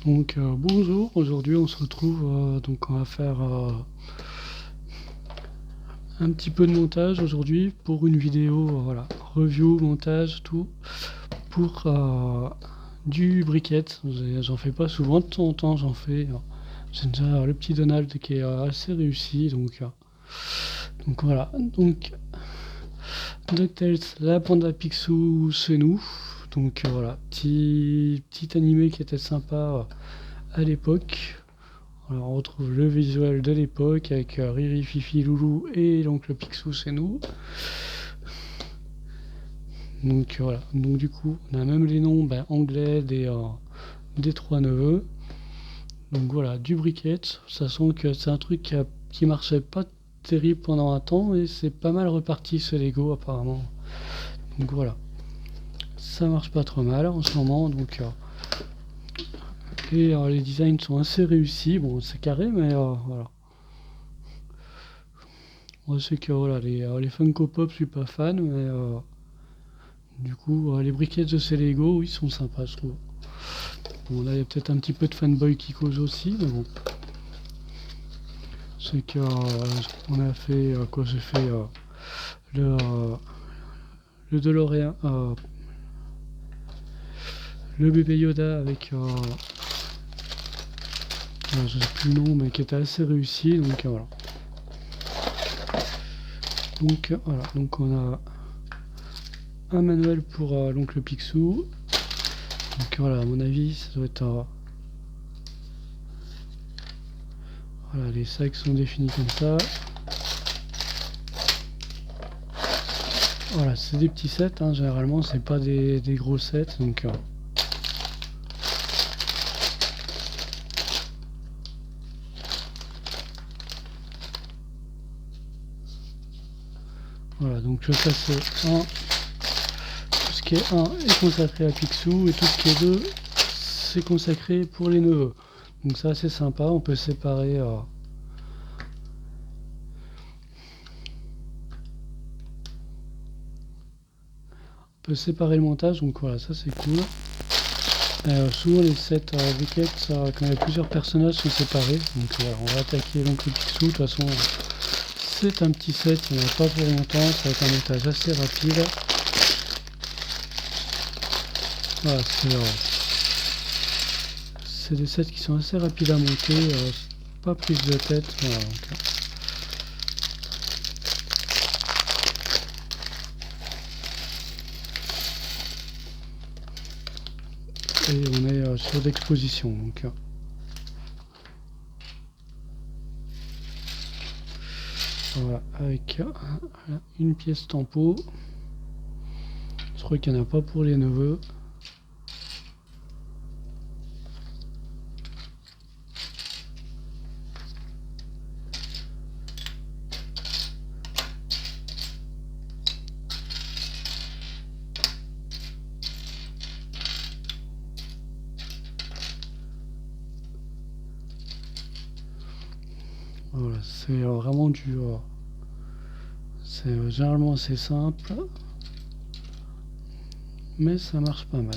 Bonjour, aujourd'hui on se retrouve, donc on va faire un petit peu de montage aujourd'hui pour une vidéo, voilà, review, montage, tout, pour du briquette. J'en fais pas souvent, de temps en temps j'en fais. J'ai déjà le petit Donald qui est assez réussi, donc voilà. Donc DuckTales, la Panda Picsou, c'est nous. Voilà, petit animé qui était sympa à l'époque. Alors on retrouve le visuel de l'époque avec Riri, Fifi, Loulou et l'oncle Picsou, c'est nous. Donc voilà, donc du coup on a même les noms anglais des trois neveux. Donc voilà, du briquette, ça sent que c'est un truc qui marchait pas terrible pendant un temps et c'est pas mal reparti ce Lego apparemment. Donc voilà, ça marche pas trop mal en ce moment. Et les designs sont assez réussis. Bon, c'est carré, mais voilà. Moi, c'est que voilà, les Funko Pop, je suis pas fan, mais du coup, les briquettes de ces Lego, oui, sont sympas, je trouve. Bon, là, il y a peut-être un petit peu de fanboy qui cause aussi, mais bon. C'est que on a fait quoi, j'ai fait le, euh, le DeLorean, le bébé Yoda avec, je sais plus le nom, mais qui était assez réussi, donc voilà. Donc voilà, donc on a un manuel pour l'oncle Picsou. Donc voilà, à mon avis, ça doit être voilà, les sacs sont définis comme ça. Voilà, c'est des petits sets, hein, généralement, c'est pas des gros sets, donc voilà, donc ça c'est 1. Tout ce qui est 1 est consacré à Picsou et tout ce qui est 2 c'est consacré pour les neveux. Donc ça c'est sympa, on peut séparer le montage, donc voilà, ça c'est cool. Souvent les sets briquettes, quand il y a plusieurs personnages, sont séparés. Donc voilà, on va attaquer l'oncle Picsou. De toute façon, c'est un petit set, il n'y en a pas pour longtemps, ça va être un montage assez rapide. Voilà, c'est des sets qui sont assez rapides à monter, pas prise de tête. Voilà, et on est sur d'exposition. Voilà, avec une pièce tempo. Je crois qu'il n'y en a pas pour les neveux. Voilà, c'est vraiment c'est généralement assez simple, mais ça marche pas mal.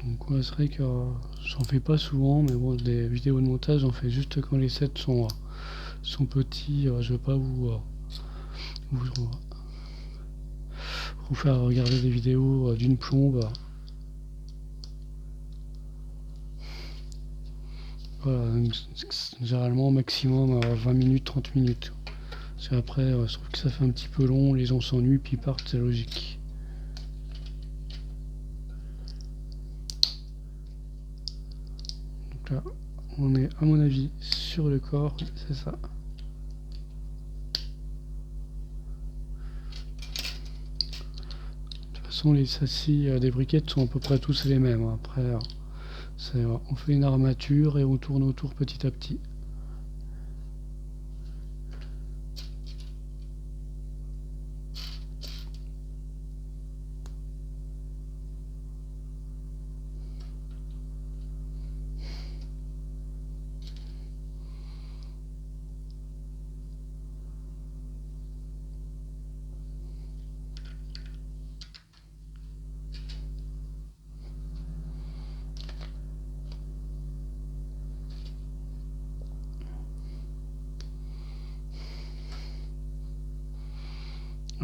Donc ouais, c'est vrai que j'en fais pas souvent, mais bon, des vidéos de montage, j'en fais juste quand les sets sont petits. Je veux pas vous, vous faire regarder des vidéos d'une plombe. Voilà, généralement maximum 20 minutes, 30 minutes. Parce qu'après, je trouve que ça fait un petit peu long, les gens s'ennuient, puis ils partent, c'est logique. Donc là, on est à mon avis sur le corps, c'est ça. De toute façon, les châssis des briquettes sont à peu près tous les mêmes. Après, on fait une armature et on tourne autour petit à petit.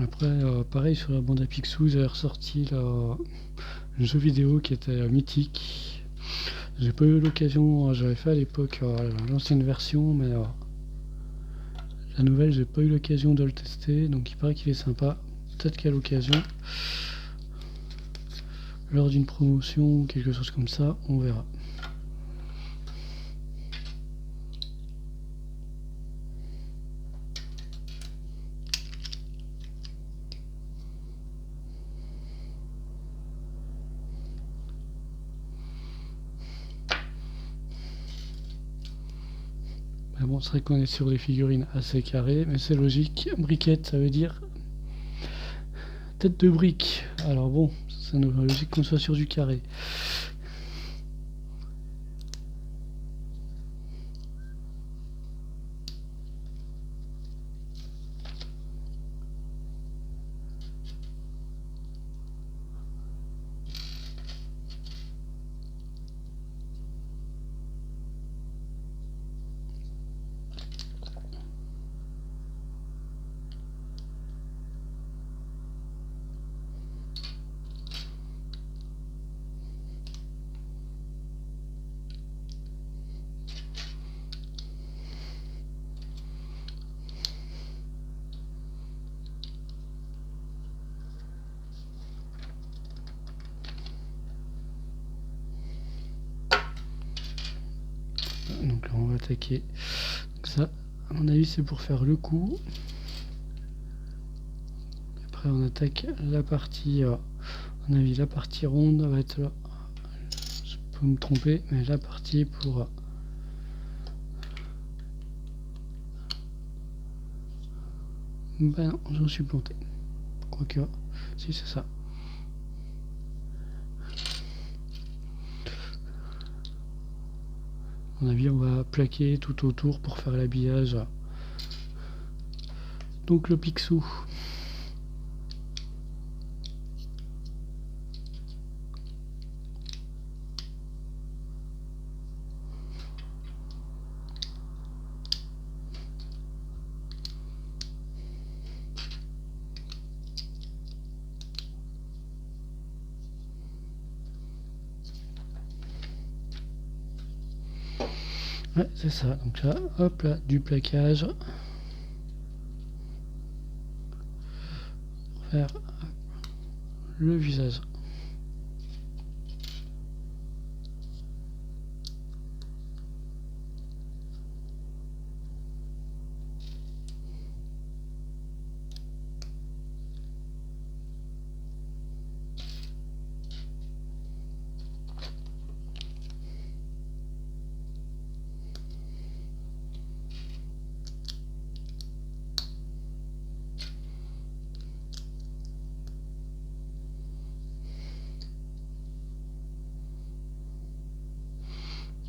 Après, pareil, sur la bande à Picsou, ils avaient ressorti le jeu vidéo qui était mythique. J'ai pas eu l'occasion, j'avais fait à l'époque l'ancienne version, mais la nouvelle, j'ai pas eu l'occasion de le tester, donc il paraît qu'il est sympa. Peut-être qu'à l'occasion, lors d'une promotion ou quelque chose comme ça, on verra. Mais bon, c'est vrai qu'on est sur des figurines assez carrées, mais c'est logique. Briquette, ça veut dire tête de brique. Alors bon, c'est logique qu'on soit sur du carré. Donc là on va attaquer. Donc ça, à mon avis, c'est pour faire le coup. Après on attaque la partie, à mon avis, la partie ronde va être là. Je peux me tromper, mais la partie pour... Ben non, j'en suis planté. Quoique, si c'est ça. À mon avis, on va plaquer tout autour pour faire l'habillage. Donc le Picsou. Ouais, c'est ça. Donc là, hop là, du plaquage. Pour faire le visage.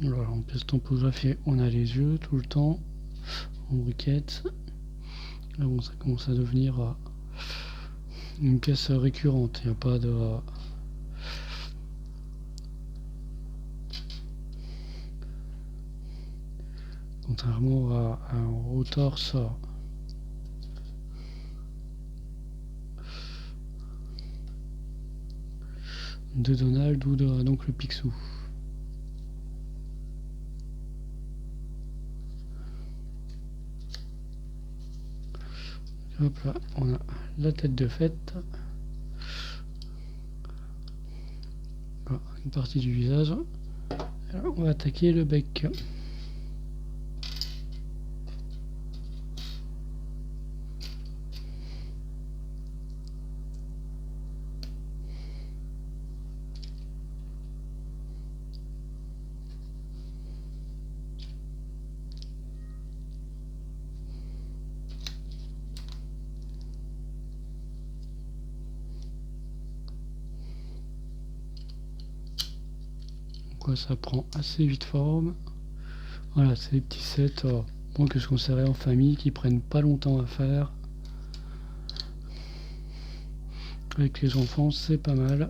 Voilà, en pièce tampographiée, on a les yeux tout le temps en briquette. Là, bon, ça commence à devenir une pièce récurrente. Il n'y a pas de... contrairement au torse de Donald ou de donc le Picsou. Hop là, on a la tête de fête. Voilà, une partie du visage. Alors, on va attaquer le bec. Quoi, ça prend assez vite forme. Voilà, c'est des petits sets bon, que je conseillerais en famille qui prennent pas longtemps à faire. Avec les enfants, c'est pas mal.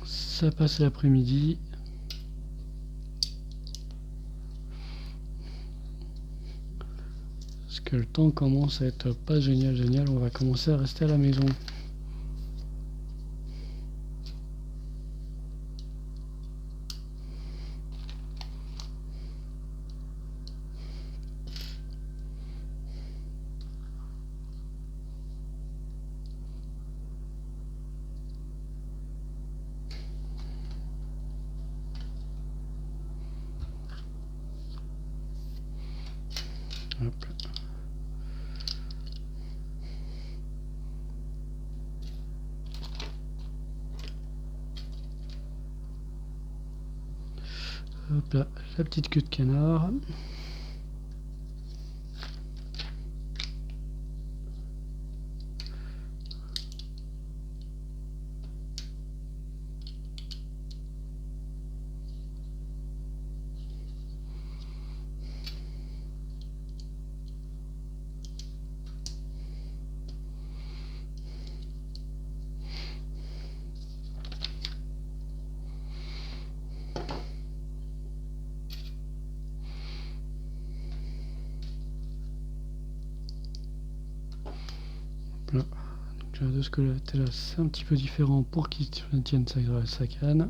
Ça passe l'après-midi. Parce que que le temps commence à être pas génial, on va commencer à rester à la maison. Hop. Hop là, la petite queue de canard. Là. Donc, de ce côté-là, c'est un petit peu différent pour qu'il tienne sa canne.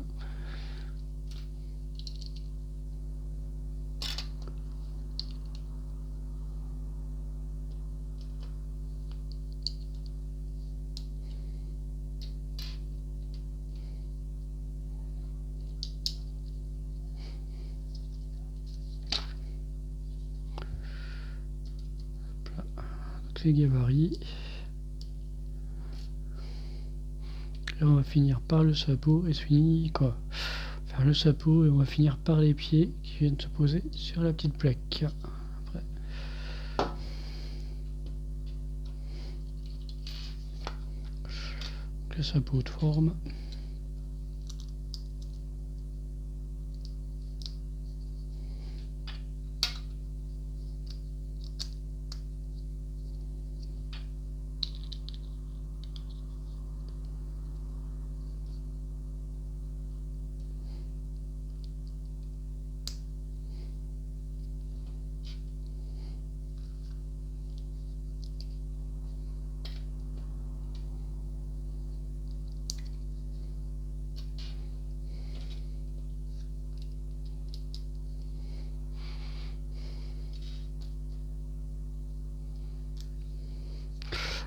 Donc, les gabarits. Là, on va finir par le chapeau et finir quoi? Faire le chapeau et on va finir par les pieds qui viennent se poser sur la petite plaque. Après. Le chapeau de forme.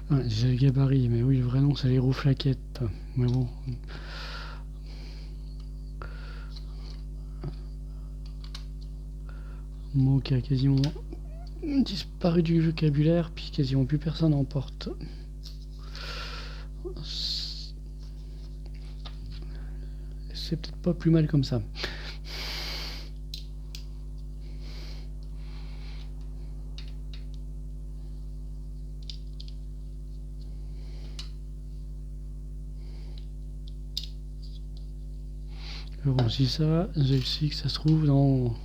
Ouais, j'ai le gabarit, mais oui, le vrai nom c'est les roues flaquettes. Mais bon. Mot qui a quasiment disparu du vocabulaire, puis quasiment plus personne en porte. C'est peut-être pas plus mal comme ça. Bon, si ça, j'ai aussi que ça se trouve dans...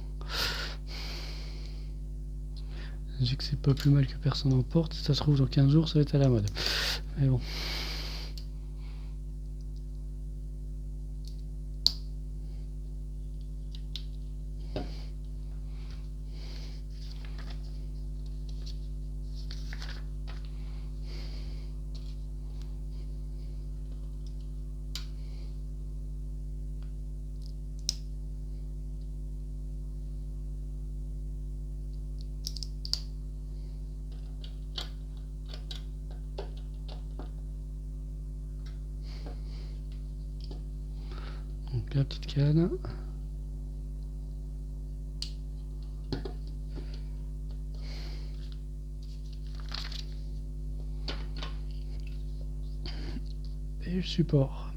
J'ai que c'est pas plus mal que personne en porte, ça se trouve dans 15 jours ça va être à la mode. Mais bon. Donc la petite canne. Et le support.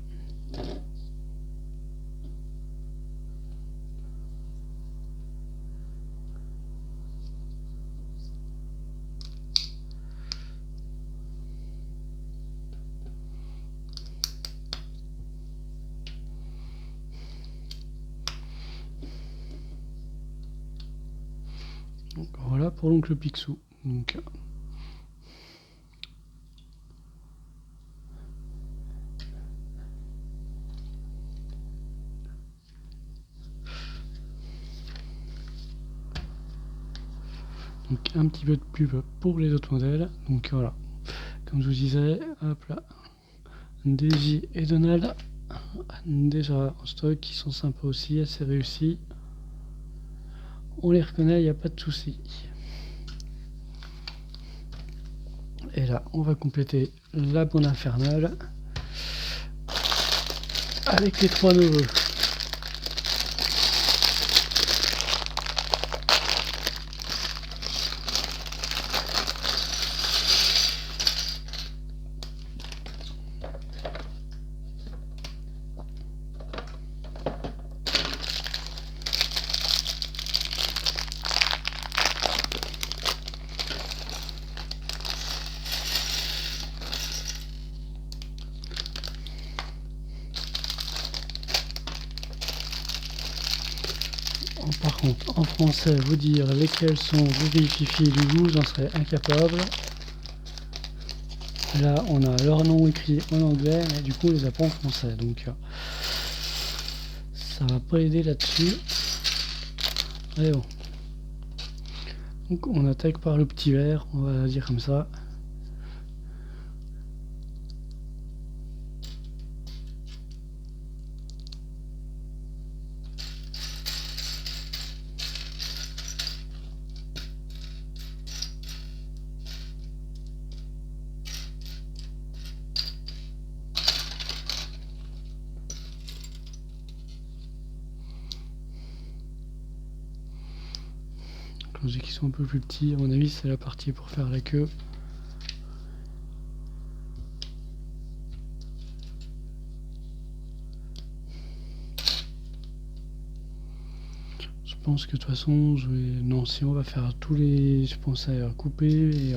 Donc voilà pour l'oncle Picsou. Donc, Donc un petit peu de pub pour les autres modèles. Donc voilà, comme je vous disais, hop là, DJ et Donald, déjà en stock, qui sont sympas aussi, assez réussis. On les reconnaît, il n'y a pas de souci. Et là, on va compléter la bande infernale avec les 3 neveux. Par contre, en français, vous dire lesquels sont Google, Fifi et Loulou, j'en serais incapable. Là, on a leur nom écrit en anglais, mais du coup, on les a pas en français, donc ça va pas aider là-dessus. Allez bon. Donc, on attaque par le petit verre, on va dire comme ça. Quand je dis qu'ils sont un peu plus petits, à mon avis, c'est la partie pour faire la queue. Je pense que de toute façon, non, si on va faire tous les... Je pensais à couper, et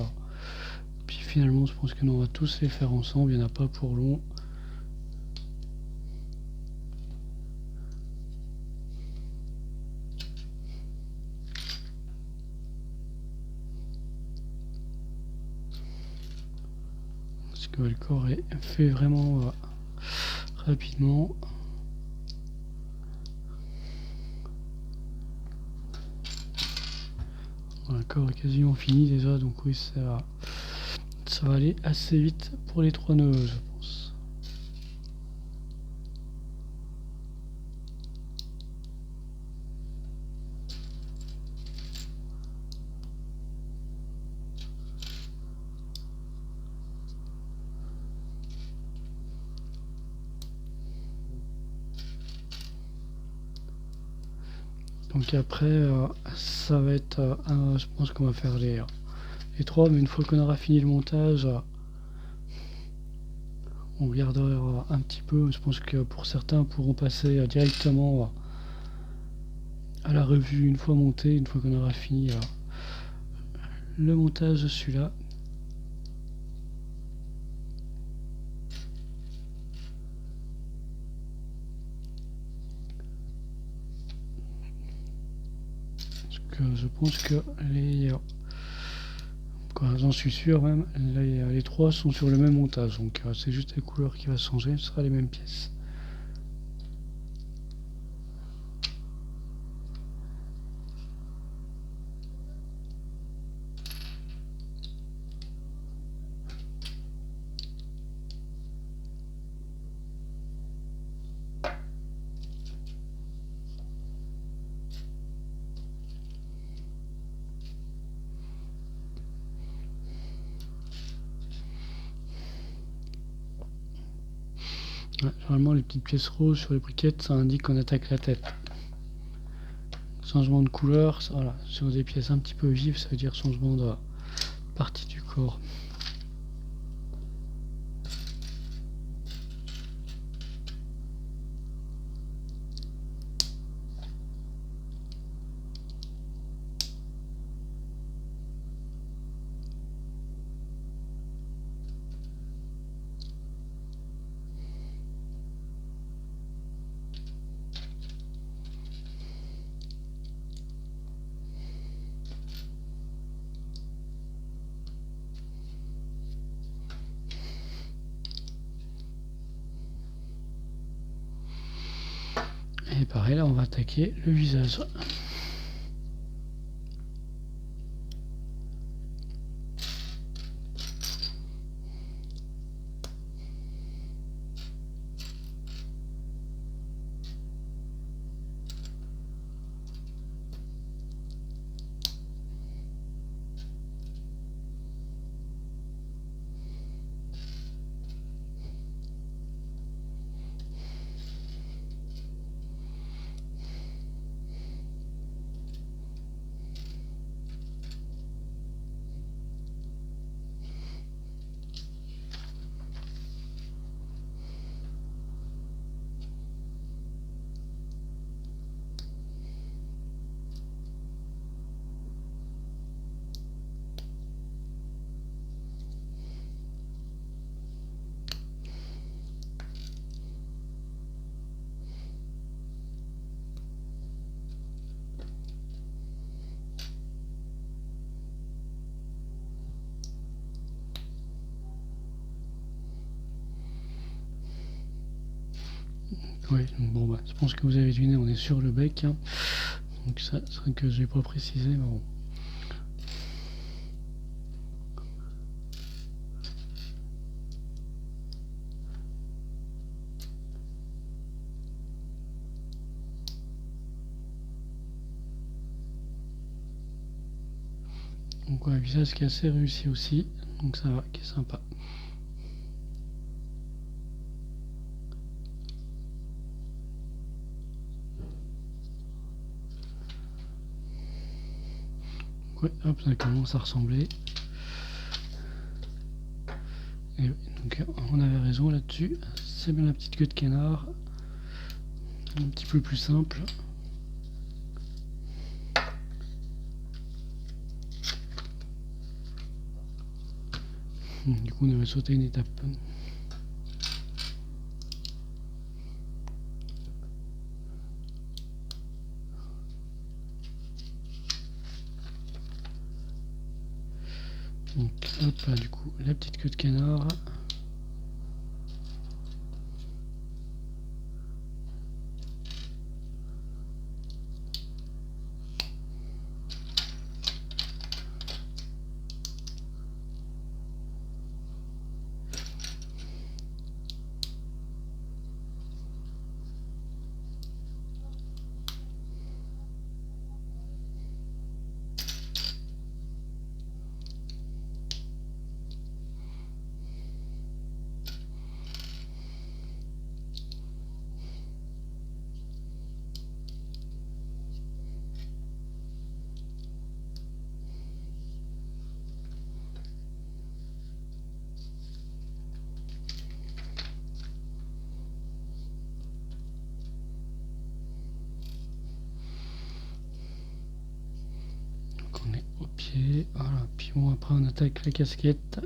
puis finalement, je pense que nous, on va tous les faire ensemble, il n'y en a pas pour long. Parce que le corps est fait vraiment rapidement. Le corps est quasiment fini déjà, donc oui, ça va aller assez vite pour les 3 nœuds, je pense. Donc après, ça va être, je pense qu'on va faire les 3, mais une fois qu'on aura fini le montage, on regardera un petit peu. Je pense que pour certains pourront passer directement à la revue une fois monté, une fois qu'on aura fini le montage de celui-là. Je pense que j'en suis sûr même, les 3 sont sur le même montage, donc c'est juste la couleur qui va changer, ce sera les mêmes pièces. Ouais, généralement les petites pièces rouges sur les briquettes, ça indique qu'on attaque la tête. Changement de couleur, voilà, sur des pièces un petit peu vives, ça veut dire changement de partie du corps. Et pareil, là on va attaquer le visage. Oui, bon bah, je pense que vous avez deviné, on est sur le bec, hein. Donc ça, c'est vrai que je n'ai pas précisé, mais bon. Donc un visage qui est assez réussi aussi, donc ça va, qui est sympa. Ouais, hop, ça commence à ressembler. Et oui, donc on avait raison là-dessus, c'est bien la petite queue de canard, un petit peu plus simple. Du coup on avait sauté une étape. Donc hop là, du coup la petite queue de canard. Donc on est au pied, voilà, puis bon après on attaque la casquette.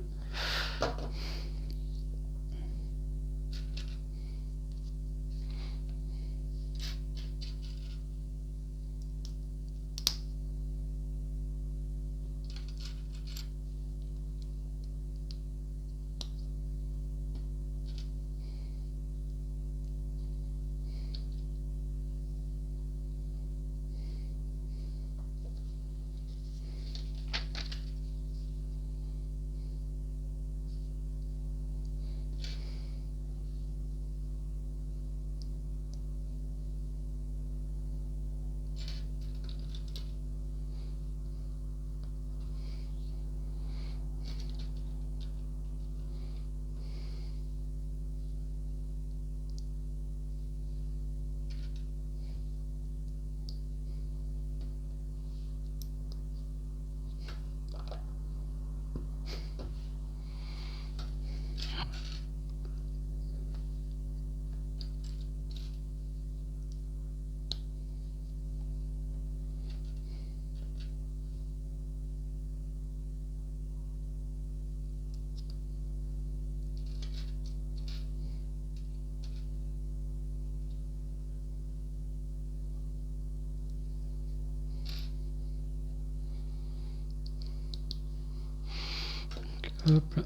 Hop là.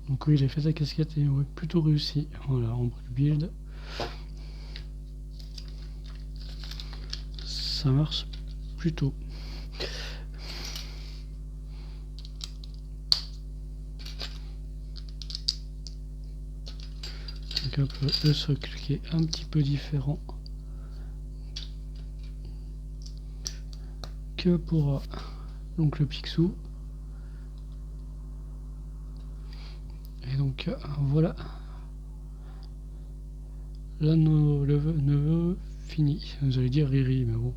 Donc oui, j'ai fait sa casquette et ouais, plutôt réussi. Voilà, on build. Ça marche plutôt. Donc un peu le socle qui est un petit peu différent que pour donc le Picsou. Et donc voilà, là nos neveux fini. Vous allez dire Riri, mais bon.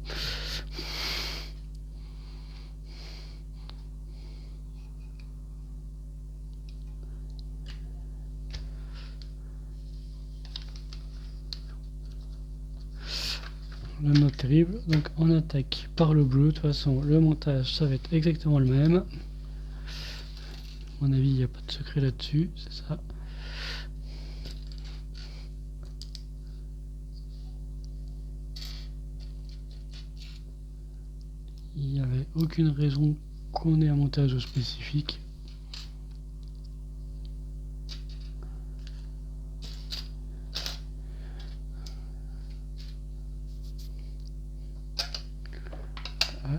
Là, not terrible. Donc on attaque par le bleu. De toute façon, le montage ça va être exactement le même. À mon avis, il n'y a pas de secret là-dessus, c'est ça. Il n'y avait aucune raison qu'on ait un montage spécifique.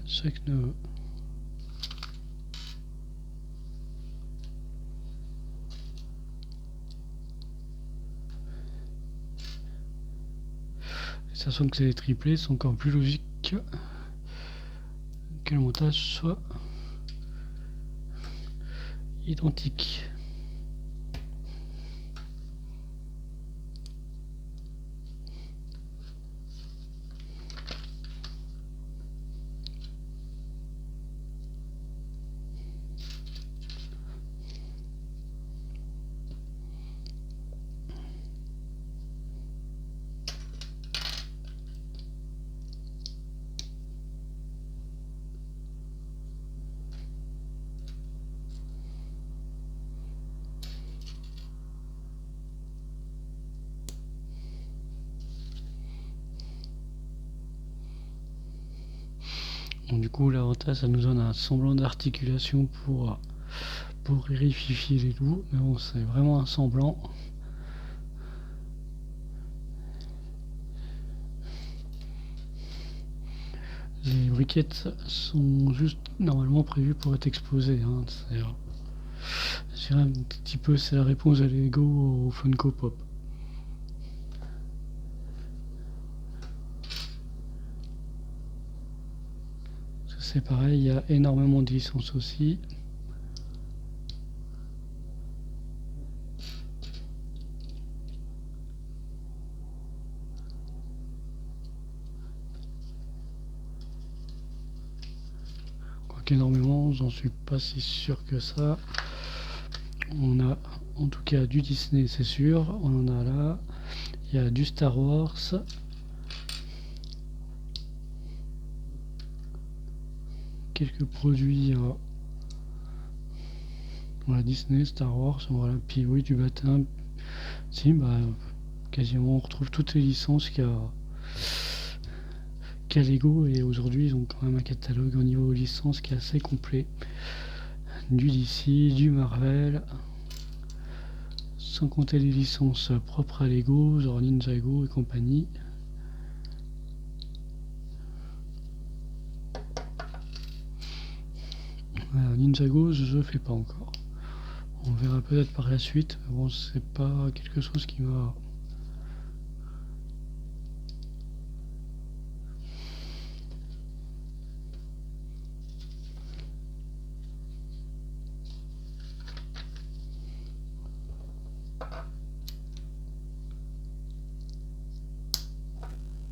chaque nœud. Sachant que c'est des triplés, c'est encore plus logique que le montage soit identique. Donc du coup l'avantage, ça nous donne un semblant d'articulation pour rigidifier les loups, mais bon, c'est vraiment un semblant. Les briquettes sont juste normalement prévues pour être exposées, hein. Je dirais un petit peu, c'est la réponse à Lego au Funko Pop. C'est pareil, il y a énormément de licences aussi. Quoique énormément, j'en suis pas si sûr que ça. On a en tout cas du Disney, c'est sûr. On en a là. Il y a du Star Wars. Quelques produits. Voilà, Disney, Star Wars. Voilà. Puis oui, du baptême. Si, bah, quasiment on retrouve toutes les licences qu'a Lego, et aujourd'hui ils ont quand même un catalogue au niveau licence qui est assez complet. Du DC, du Marvel, sans compter les licences propres à Lego, genre Ninjago et compagnie. Voilà, Ninjago, je fais pas encore. On verra peut-être par la suite, mais bon, c'est pas quelque chose qui m'a